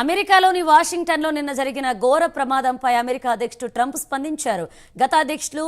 అమెరికాలోని వాషింగ్టన్లో నిన్న జరిగిన ఘోర ప్రమాదంపై అమెరికా అధ్యక్షుడు ట్రంప్ స్పందించారు. గత అధ్యక్షులు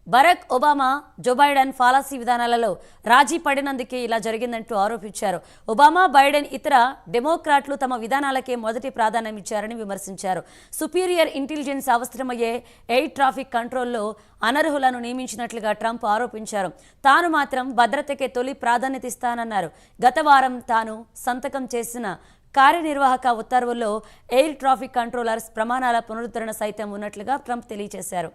Barack Obama, Joe Biden policy విధానాలలో రాజీ పడినందుకే ఇలా జరిగిందంటూ ఆరోపించారు. ఒబామా, బైడెన్ ఇతర డెమోక్రాట్లు తమ విధానాలకే మొదటి ప్రాధాన్యం ఇచ్చారని విమర్శించారు. సుపీరియర్ ఇంటెలిజెన్స్ అవసరమయ్యే ఎయిర్ ట్రాఫిక్ కంట్రోల్లో అనర్హులను నియమించినట్లుగా ట్రంప్ ఆరోపించారు. తాను మాత్రం భద్రతకే తొలి ప్రాధాన్యత ఇస్తానన్నారు. గత వారం తాను సంతకం చేసిన కార్యనిర్వాహక ఉత్తర్వుల్లో ఎయిర్ ట్రాఫిక్ కంట్రోలర్స్ ప్రమాణాల పునరుద్ధరణ సైతం ఉన్నట్లుగా ట్రంప్ తెలియజేశారు.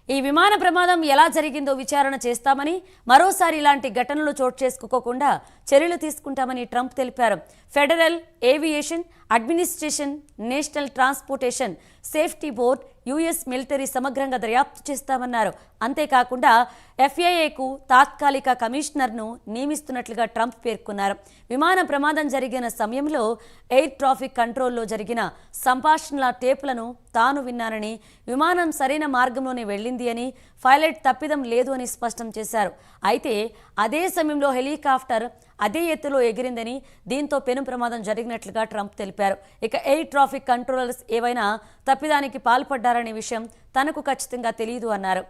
ఈ విమాన ప్రమాదం ఎలా జరిగిందో విచారణ చేస్తామని, మరోసారి ఇలాంటి ఘటనలు చోటు చేసుకోకుండా చర్యలు తీసుకుంటామని ట్రంప్ తెలిపారు. Federal aviation administration, national transportation safety board, US military సమగ్రంగా దర్యాప్తు చేస్తామన్నారు. అంతేకాకుండా ఎఫ్ఏఏకు తాత్కాలిక కమిషనర్ను నియమిస్తున్నట్లుగా ట్రంప్ పేర్కొన్నారు. విమాన ప్రమాదం జరిగిన సమయంలో ఎయిర్ ట్రాఫిక్ కంట్రోల్లో జరిగిన సంభాషణల టేపులను తాను విన్నానని, విమానం సరైన మార్గంలోనే వెళ్ళింది అని, పైలట్ తప్పిదం లేదు అని స్పష్టం చేశారు. అయితే అదే సమయంలో హెలికాప్టర్ అదే ఎత్తులో ఎగిరిందని, దీంతో పెను ప్రమాదం జరిగినట్లుగా ట్రంప్ తెలిపారు. ఇక ఎయిర్ ట్రాఫిక్ కంట్రోలర్స్ ఏవైనా తప్పిదానికి పాల్పడ్డారనే విషయం తనకు ఖచ్చితంగా తెలియదు అన్నారు.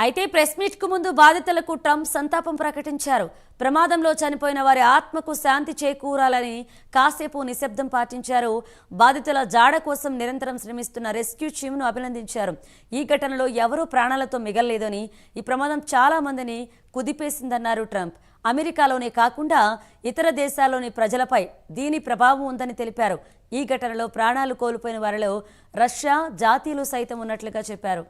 అయితే ప్రెస్ మీట్కు ముందు బాధితులకు ట్రంప్ సంతాపం ప్రకటించారు. ప్రమాదంలో చనిపోయిన వారి ఆత్మకు శాంతి చేకూరాలని కాసేపు నిశ్శబ్దం పాటించారు. బాధితుల జాడ కోసం నిరంతరం శ్రమిస్తున్న రెస్క్యూ టీమ్ను అభినందించారు. ఈ ఘటనలో ఎవరూ ప్రాణాలతో మిగలలేదని, ఈ ప్రమాదం చాలా మందిని కుదిపేసిందన్నారు ట్రంప్. అమెరికాలోనే కాకుండా ఇతర దేశాల్లోని ప్రజలపై దీని ప్రభావం ఉందని తెలిపారు. ఈ ఘటనలో ప్రాణాలు కోల్పోయిన వారిలో రష్యా జాతీయులు సైతం ఉన్నట్లుగా చెప్పారు.